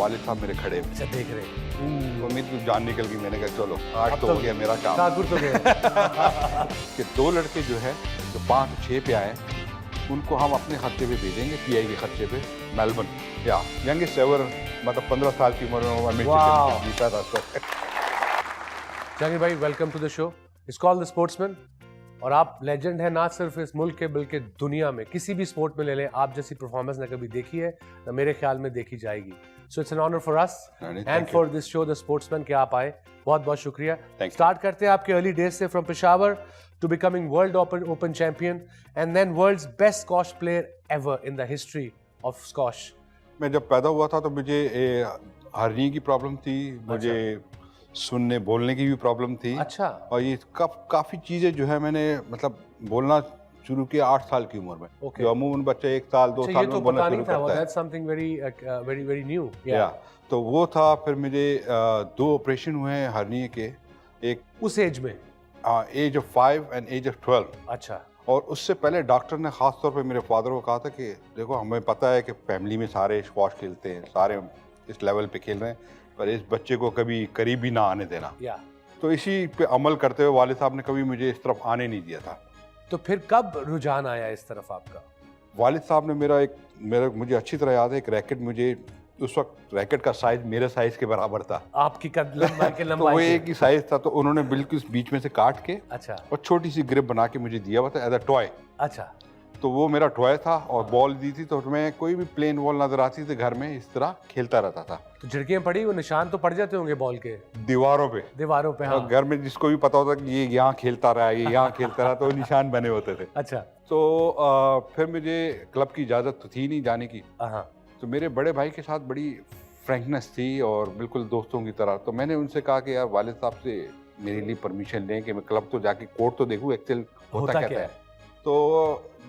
वालिद साहब मेरे खड़े हुए। अच्छा देख रहे हैं। तो मेरी तो जान निकल गई। मैंने कहा चलो आज तो हो गया मेरा काम। ठाकुर तो गए। कि 2 लड़के जो है जो 5 6 पे आए उनको हम अपने खर्चे पे भेजेंगे, पीआई के खर्चे पे मेलबर्न। या यंगेस्ट एवर, मतलब 15 साल की उम्र में वो अमेरिका Wow. चैंपियनशिप जीता था। तो जहांगीर भाई welcome to the show. It's called the sportsman. और आप लेजेंड है ना सिर्फ इस मुल्क के बल्कि दुनिया में। किसी भी स्पोर्ट में ले लें, आप जैसी परफॉर्मेंस ना कभी देखी है ना मेरे ख्याल में देखी जाएगी। So it's an honour for us and for this show the sportsman कि आप आए। बहुत बहुत शुक्रिया। स्टार्ट करते हैं आपके अर्ली डेज से, from Peshawar to becoming world open champion and then world's best squash player ever in the history of squash. मैं जब पैदा हुआ था तो मुझे हर्नी की प्रॉब्लम थी, मुझे सुनने बोलने की भी प्रॉब्लम थी। अच्छा। और ये काफ़ी चीज़ें जो है मैंने मतलब बोलना शुरू किया 8 साल की उम्र में। Okay. जो अमूमन बच्चे 1 साल 2 अच्छा, साल ये तो में बोलना पता शुरू नहीं था। करता है। That's something very very new. या तो वो था। फिर मुझे 2 ऑपरेशन हुए हैं हर्नी के, एक उस एज में। Age of 5 and age of 12। अच्छा। और उससे पहले डॉक्टर ने ख़ास तौर पे मेरे फादर को कहा था कि देखो हमें पता है कि फैमिली में सारे स्क्वॉश खेलते हैं, सारे इस लेवल पे खेल रहे हैं, पर इस बच्चे को कभी करीब भी ना आने देना। या तो इसी पे अमल करते हुए वालिद साहब ने कभी मुझे इस तरफ आने नहीं दिया था। तो फिर कब रुझान आया इस तरफ आपका? वालिद साहब ने मुझे अच्छी तरह याद है, एक रैकेट मुझे उस वक्त रैकेट का साइज मेरे साइज के बराबर था। आपकी कद लंबाई के तो लंबाई वो के। एक ही साइज था, तो उन्होंने बिल्कुल बीच में से काट के अच्छा और छोटी सी ग्रिप बना के मुझे दिया हुआ था एज अ टॉय। अच्छा। तो वो मेरा टॉय था और बॉल दी थी, तो मैं कोई भी प्लेन बॉल नजर आती थी घर में इस तरह खेलता रहता था। तो झिड़कियां पड़ी, वो निशान तो पड़ जाते होंगे बॉल के दीवारों पे, दीवारों पे। हाँ। और घर में जिसको भी पता होता कि ये यहाँ खेलता रहा, ये यहाँ खेलता रहा, तो निशान बने होते थे। अच्छा। तो फिर मुझे क्लब की इजाज़त तो थी नहीं जाने की। हाँ। तो मेरे बड़े भाई के साथ बड़ी फ्रैंकनेस थी और बिल्कुल दोस्तों की तरह। तो मैंने उनसे कहा कि यार वालिद साहब से मेरे लिए परमिशन लें कि मैं क्लब तो जाके कोर्ट तो देखूँ एक्चुअल होता क्या है। तो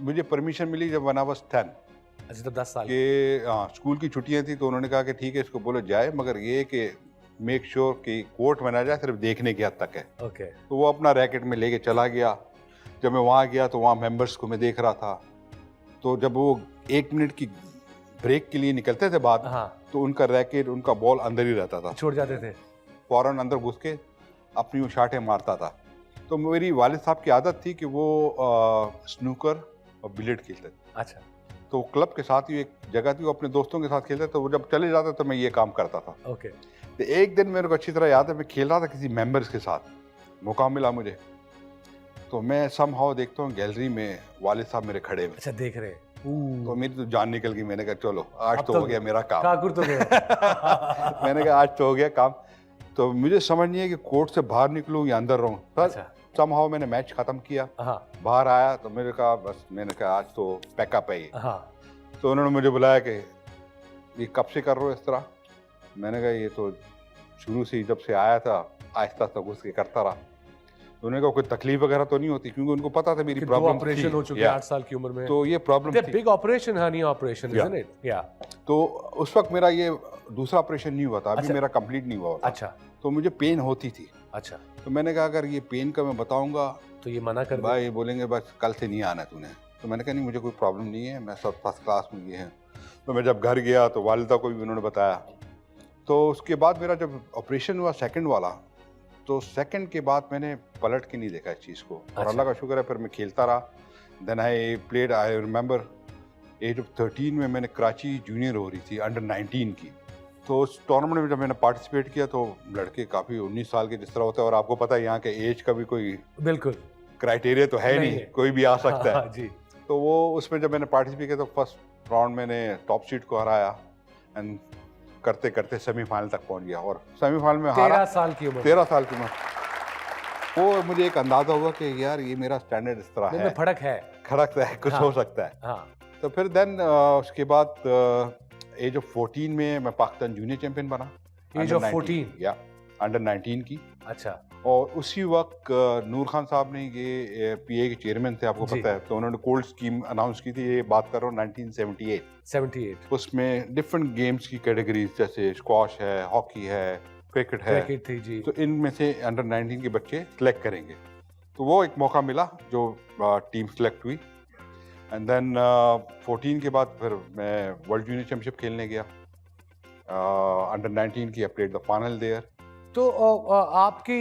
मुझे परमिशन मिली जब वन आई वाज 10। अच्छा, तो 10 साल कि स्कूल की छुट्टियां थी, तो उन्होंने कहा कि ठीक है इसको बोलो जाए, मगर ये कि मेक श्योर कि कोर्ट में ना जाए, सिर्फ देखने की हद तक है। ओके। तो वो अपना रैकेट में लेके चला गया। जब मैं वहाँ गया तो वहाँ मेंबर्स को मैं देख रहा था। तो जब वो 1 मिनट की ब्रेक के लिए निकलते थे बाद, हाँ। तो उनका रैकेट, उनका बॉल अंदर ही रहता था। छोड़ जाते थे। फौरन अंदर घुस के अपनी वो शाटें मारता था। तो मेरी वालिद साहब की आदत थी कि वो स्नूकर और बिलियर्ड खेलते थे। अच्छा। तो क्लब के साथ ही एक जगह थी, वो अपने दोस्तों के साथ खेलते, तो वो जब चले जाते तो मैं ये काम करता था। ओके। तो एक दिन मेरे को अच्छी तरह याद है, मैं खेल रहा था किसी मेंबर्स के साथ, मौका मिला मुझे, तो मैं समहाउ देखता हूँ गैलरी में वालिद साहब मेरे खड़े हुए। अच्छा देख रहे हैं। तो मेरी तो जान निकल गई। मैंने कहा चलो आज अब तो हो गया मेरा काम। ठाकुर तो गए। मैंने कहा आज तो हो गया काम। तो मुझे समझ नहीं है कि कोर्ट से बाहर निकलूँ या अंदर रहूँ। अच्छा। समहाउ मैंने मैच खत्म किया, हाँ बाहर आया तो मैंने कहा बस, मैंने कहा आज तो पैकअप है ये। हाँ। तो उन्होंने मुझे बुलाया कि ये कब से कर रहे हो इस तरह। मैंने कहा ये तो शुरू से ही जब से आया था आहिस्ता आहिस्ता घुस के करता रहा। तो उन्होंने कहा कोई तकलीफ वगैरह तो नहीं होती, क्योंकि उनको पता था मेरी कि 2 प्रॉब्लम ऑपरेशन हो चुके हैं 8 साल की उम्र में। तो ये प्रॉब्लम थी। Big operation, Honey operation, isn't it? या। तो उस वक्त मेरा ये दूसरा ऑपरेशन नहीं हुआ था, अभी अच्छा। मेरा कंप्लीट नहीं हुआ था। अच्छा तो मुझे पेन होती थी। अच्छा। तो मैंने कहा अगर ये पेन का मैं बताऊंगा तो ये मना कर भाई बोलेंगे बस कल से नहीं आना तूने। तो मैंने कहा नहीं मुझे कोई प्रॉब्लम नहीं है, मैं सब फर्स्ट क्लास में ये है। तो मैं जब घर गया तो वालिदा को भी उन्होंने बताया। तो उसके बाद मेरा जब ऑपरेशन हुआ सेकंड वाला, तो सेकंड के बाद मैंने पलट के नहीं देखा इस चीज़ को। और अल्लाह का शुक्र है फिर मैं खेलता रहा। Then I played, I remember age of 13 में मैंने कराची जूनियर हो रही थी अंडर 19 की। तो उस टूर्नामेंट में जब मैंने पार्टिसिपेट किया तो लड़के काफ़ी 19 साल के जिस तरह होते हैं, और आपको पता है यहाँ के एज का भी कोई बिल्कुल क्राइटेरिया तो है नहीं नहीं है। कोई भी आ सकता है। हाँ, जी। तो वो उसमें जब मैंने पार्टिसिपेट किया तो फर्स्ट राउंड मैंने टॉप सीड को हराया एंड करते करते सेमीफाइनल तक पहुंच गया, और सेमीफाइनल में हारा 13 साल की उम्र। 13 साल की उम्र। वो मुझे एक अंदाजा हुआ कि यार ये मेरा स्टैंडर्ड इस तरह है, फर्क है। खड़क है, कुछ हाँ। हो सकता है। हाँ। तो फिर देन उसके बाद एज ऑफ 14 में मैं पाकिस्तान जूनियर चैंपियन बना। Age of 14? या अंडर 19 की। अच्छा। और उसी वक्त नूर खान साहब ने, ये पीए के चेयरमैन थे आपको जी। पता है, तो उन्होंने कोल्ड स्कीम अनाउंस की थी। ये बात कर रहा हूँ 1978। 78। उसमें डिफरेंट गेम्स की कैटेगरीज जैसे स्क्वॉश है, हॉकी है, क्रिकेट है, क्रिकेट थी जी। तो इनमें से अंडर 19 के बच्चे सिलेक्ट करेंगे। तो वो एक मौका मिला जो टीम सिलेक्ट हुई। एंड देन 14 के बाद फिर मैं वर्ल्ड जूनियर चैंपियनशिप खेलने गया। अंडर 19 की, I played the final there. तो आपकी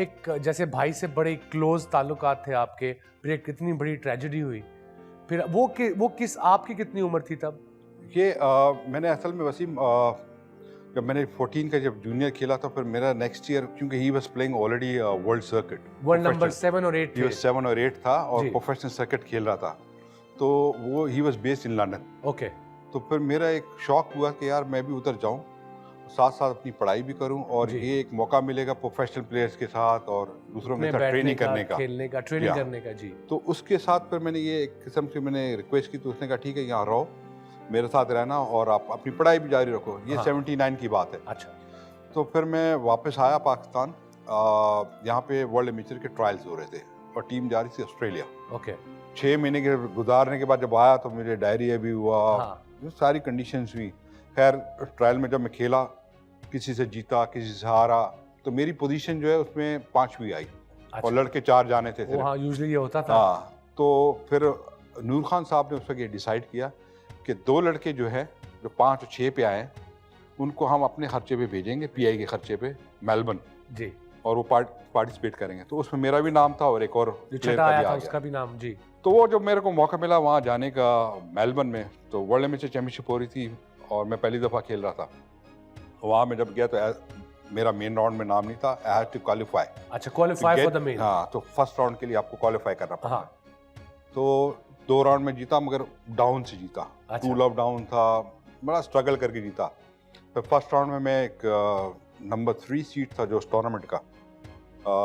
एक जैसे भाई से बड़े क्लोज ताल्लुकात थे आपके, फिर एक कितनी बड़ी ट्रेजेडी हुई, फिर वो किस आपकी कितनी उम्र थी तब? ये मैंने असल में वसीम जब मैंने 14 का जब जूनियर खेला था, फिर मेरा नेक्स्ट ईयर, क्योंकि he was playing already world circuit, world number 7 और 8 ही वाज 7 और 8 था और जी। प्रोफेशनल सर्किट खेल रहा था, तो वो he was based in London. Okay, तो फिर मेरा एक शौक हुआ कि यार मैं भी उधर जाऊं, साथ साथ अपनी पढ़ाई भी करूं और जी। ये एक मौका मिलेगा प्रोफेशनल प्लेयर्स के साथ और दूसरों के में साथ बैठने ट्रेनिंग करने का। खेलने का, ट्रेनिंग या। करने का। जी, तो उसके साथ फिर मैंने ये एक किस्म से मैंने रिक्वेस्ट की, तो उसने कहा ठीक है यहाँ रहो, मेरे साथ रहना और आप अपनी पढ़ाई भी जारी रखो। ये हाँ। 79 की बात है। अच्छा, तो फिर मैं वापस आया पाकिस्तान, यहाँ पे वर्ल्ड एमेचर के ट्रायल्स हो रहे थे और टीम जा रही थी ऑस्ट्रेलिया। ओके, 6 महीने के गुजारने के बाद जब आया तो मुझे डायरिया भी हुआ, हाँ, ये सारी कंडीशंस हुई। खैर ट्रायल में जब मैं खेला, किसी से जीता किसी से हारा, तो मेरी पोजीशन जो है उसमें 5वीं आई अच्छा। और लड़के 4 जाने थे सिर्फ। हाँ, यूजुअली ये होता था। हाँ, तो फिर नूर खान साहब ने उस वक्त ये डिसाइड किया कि 2 लड़के जो है जो 5 और 6 पे आए हैं, उनको हम अपने खर्चे पे भेजेंगे, पीआई के खर्चे पे मेलबर्न, जी, और वो पार्टिसिपेट करेंगे। तो उसमें मेरा भी नाम था और एक और जो player छठा का आया भी था आ उसका भी नाम। जी, तो वो जब मेरे को मौका मिला वहाँ जाने का मेलबर्न में, तो वर्ल्ड एमेचर चैंपियनशिप हो रही थी और मैं पहली दफ़ा खेल रहा था। वहाँ मैं जब गया तो मेरा मेन राउंड में नाम नहीं था, आई हैड टू क्वालिफाई। अच्छा, क्वालिफाई फॉर द मेन। हाँ, तो फर्स्ट राउंड के लिए आपको क्वालिफाई करना पड़ा। हाँ, तो 2 राउंड में जीता, मगर डाउन से जीता। अच्छा। 2 लव डाउन था, बड़ा स्ट्रगल करके जीता। फिर फर्स्ट राउंड में मैं एक नंबर 3 सीट था जो उस टूर्नामेंट का,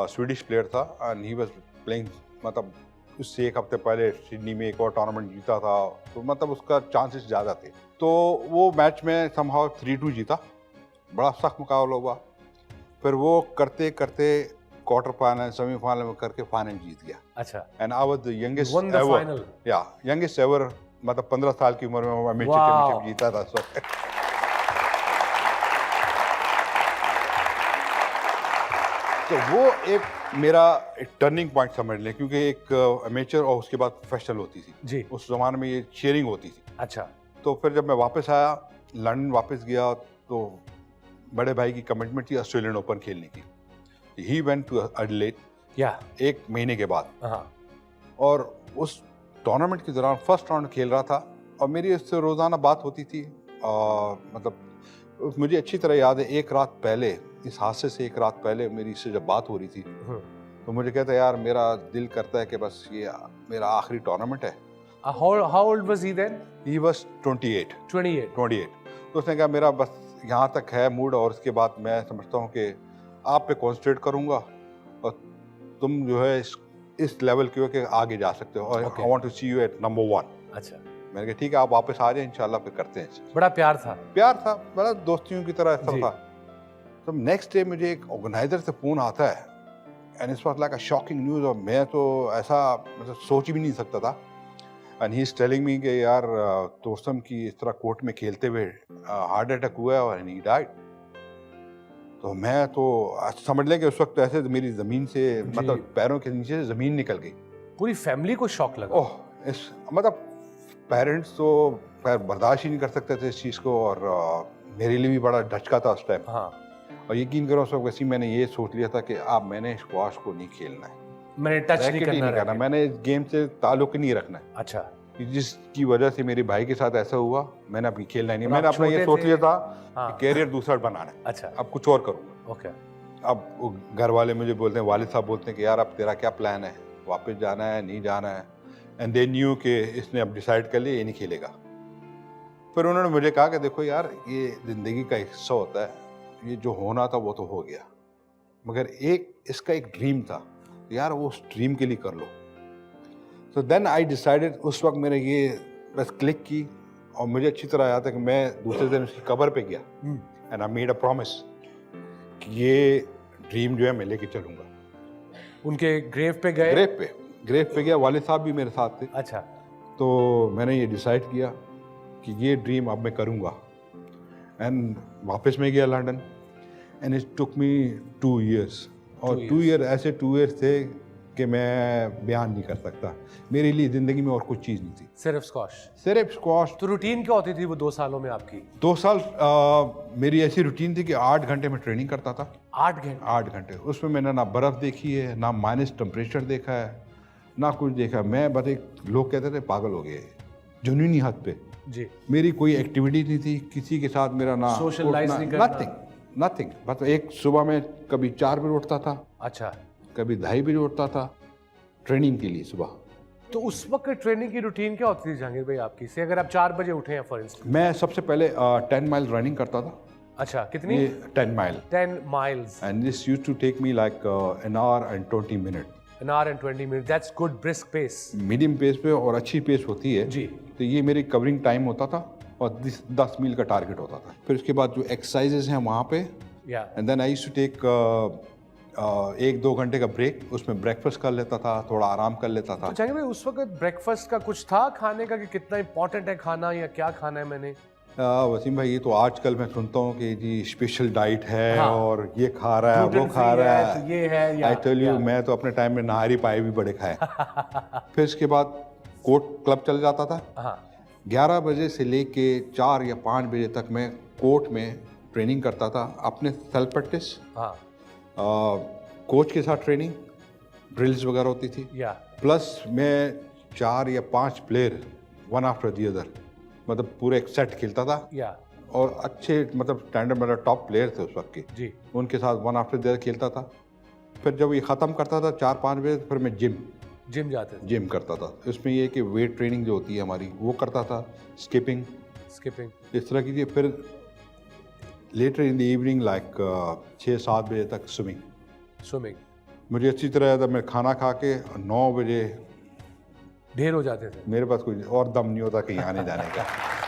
स्वीडिश प्लेयर था एंड ही वाज प्लेइंग, मतलब उससे एक हफ्ते पहले सिडनी में एक और टूर्नामेंट जीता था, तो मतलब उसका चांसेस ज़्यादा थे। तो वो मैच में समहाउ 3-2 जीता, बड़ा सख्त मुकाबला हुआ। फिर वो करते करते क्वार्टर फाइनल, सेमीफाइनल में करके फाइनल जीत गया अच्छा, and I was the youngest one the ever, final. या यंगेस्ट एवर, मतलब 15 साल की उम्र में अमेचर Wow. चैंपियनशिप जीता था उस वक्त। तो वो एक मेरा टर्निंग पॉइंट समझ लें, क्योंकि एक अमेचर और उसके बाद प्रोफेशनल होती थी जी, उस जमाने में, ये शेयरिंग होती थी। अच्छा, तो फिर जब मैं वापस आया, लंदन वापस गया, तो बड़े भाई की कमिटमेंट थी ऑस्ट्रेलियन ओपन खेलने की। ही वेंट टू एडिलेड या, 1 महीने के बाद, हाँ, और उस टूर्नामेंट के दौरान फर्स्ट राउंड खेल रहा था और मेरी उससे रोज़ाना बात होती थी। मतलब मुझे अच्छी तरह याद है, एक रात पहले, इस हादसे से एक रात पहले मेरी इससे जब बात हो रही थी, तो मुझे कहता है यार मेरा दिल करता है कि बस ये मेरा आखिरी टूर्नामेंट है। how old was he then? He was 28। 28। तो उसने कहा मेरा बस यहाँ तक है मूड, और उसके बाद मैं समझता हूँ कि आप पे कॉन्सेंट्रेट करूँगा और तुम जो है इस लेवल के हो कि आगे जा सकते हो, और Okay. I want to see you at number 1। अच्छा, मैंने कहा ठीक है, आप वापस आ जाए, इंशाल्लाह फिर करते हैं। बड़ा प्यार था। प्यार था, बड़ा दोस्तियों की तरह ऐसा जी। था। तो नेक्स्ट डे मुझे एक ऑर्गेनाइजर से फोन आता है and it's was like a shocking news, और मैं तो ऐसा मतलब सोच भी नहीं सकता था। And he is telling me कि यार तोसम की इस तरह कोर्ट में खेलते हुए हार्ट अटैक हुआ है और ही डाइड। तो मैं तो समझ लें कि उस वक्त ऐसे मेरी ज़मीन से, मतलब पैरों के नीचे से ज़मीन निकल गई। पूरी फैमिली को शॉक लगा। ओह, इस मतलब पेरेंट्स तो खैर बर्दाश्त ही नहीं कर सकते थे इस चीज़ को, और मेरे लिए भी बड़ा धचका था उस टाइम। हाँ, और यकीन करो उस वक्त वैसे ही मैंने ये सोच लिया था कि अब मैंने स्क्वाश को नहीं खेलना है, मैंने टच नहीं रैकेट ही करना नहीं करना, मैंने इस गेम से ताल्लुक ही नहीं रखना है। अच्छा, कि जिसकी वजह से मेरे भाई के साथ ऐसा हुआ, मैंने अभी खेलना ही नहीं। और मैंने आप अपना ये छोटे सोच थे। लिया था हाँ, कि कैरियर दूसरा बनाना है, अच्छा, अब कुछ और करूँगा। ओके, अब वो घर वाले मुझे बोलते हैं, वालिद साहब बोलते हैं कि यार अब तेरा क्या प्लान है, वापस जाना है नहीं जाना है। एंड दे न्यू कि इसने अब डिसाइड कर लिया ये नहीं खेलेगा। फिर उन्होंने मुझे कहा कि देखो यार, ये ज़िंदगी का एक हिस्सा होता है, ये जो होना था वो तो हो गया, मगर इसका एक ड्रीम था यार, वो उस ड्रीम के लिए कर लो। तो देन आई डिसाइडेड, उस वक्त मैंने ये बस क्लिक की, और मुझे अच्छी तरह याद है कि मैं दूसरे दिन उसकी कब्र पे गया and I made a promise कि ये ड्रीम जो है मैं लेके चलूँगा। उनके ग्रेव पे गए। ग्रेव पे गया, वालिद साहब भी मेरे साथ थे। अच्छा, तो मैंने ये डिसाइड किया कि ये ड्रीम अब मैं करूँगा। एंड वापस मैं गया London and it took me 2 years, और 2 year ऐसे 2 years थे कि मैं बयान नहीं कर सकता। मेरे लिए ज़िंदगी में और कुछ चीज़ नहीं थी, सिर्फ स्क्वाश। सिर्फ स्क्वाश। तो रूटीन क्या होती थी वो 2 सालों में आपकी? 2 साल मेरी ऐसी रूटीन थी कि 8 घंटे में ट्रेनिंग करता था। 8 घंटे? 8 घंटे। उसमें मैंने ना बर्फ़ देखी है, ना माइनस टेम्परेचर देखा है, ना कुछ देखा। मैं बस एक, लोग कहते थे पागल हो गए, जुनूनी हद पे। जी। मेरी कोई एक्टिविटी नहीं थी, किसी के साथ मेरा ना सोशलाइज नहीं करना? नथिंग। बस एक सुबह में कभी 4 बजे उठता था, अच्छा। कभी 2:30 बजे उठता था ट्रेनिंग के लिए सुबह। तो उस वक्त ट्रेनिंग की रूटीन क्या होती थी जहांगीर भाई आपकी? से अगर आप 4 बजे उठे हैं फॉर इंस्टेंस। मैं सबसे पहले 10 माइल रनिंग करता था। अच्छा, कितनी? ये 10 mile. 10 miles. And this used to take me like an hour and 20 minutes। An hour and 20 minutes. That's good brisk pace. Medium pace पे और अच्छी पेस होती है जी। तो ये मेरी कवरिंग टाइम होता था और 10 मील का टारगेट होता था। फिर उसके बाद जो एक्सरसाइजेज हैं वहाँ पे, Yeah. And then I used to take 1-2 घंटे का ब्रेक। उसमें ब्रेकफास्ट कर लेता था, थोड़ा आराम कर लेता था। तो जहांगीर भाई उस वक्त ब्रेकफास्ट का कुछ था खाने का कि कितना इंपॉर्टेंट है खाना या क्या खाना है मैंने? वसीम भाई, ये तो आजकल मैं सुनता हूँ कि जी स्पेशल डाइट है हाँ। और ये खा रहा है, वो Gluten खा free रहा है, है। तो ये है या आई टेल यू, या। मैं तो अपने टाइम में नहारी पाए भी बड़े खाए। फिर इसके बाद कोर्ट क्लब चल जाता था। हाँ। 11 बजे से लेके 4 या 5 बजे तक मैं कोर्ट में ट्रेनिंग करता था, अपने सेल्फ प्रैक्टिस, हाँ। कोच के साथ ट्रेनिंग, ड्रिल्स वगैरह होती थी। या। प्लस मैं 4 या 5 player one after the other, मतलब पूरे एक सेट खेलता था। या। और अच्छे मतलब स्टैंडर्ड मतलब टॉप प्लेयर थे उस वक्त के, जी। उनके साथ वन आफ्टर दी अदर खेलता था। फिर जब ये ख़त्म करता था 4-5 बजे, फिर मैं जिम जाते थे? जिम करता था। इसमें ये कि वेट ट्रेनिंग जो होती है हमारी वो करता था, स्किपिंग इस तरह की। फिर later in the evening like 6-7 बजे तक स्विमिंग। मुझे अच्छी तरह जब मैं खाना खा के 9 बजे ढेर हो जाते थे? मेरे पास कोई और दम नहीं होता कहीं आने जाने का।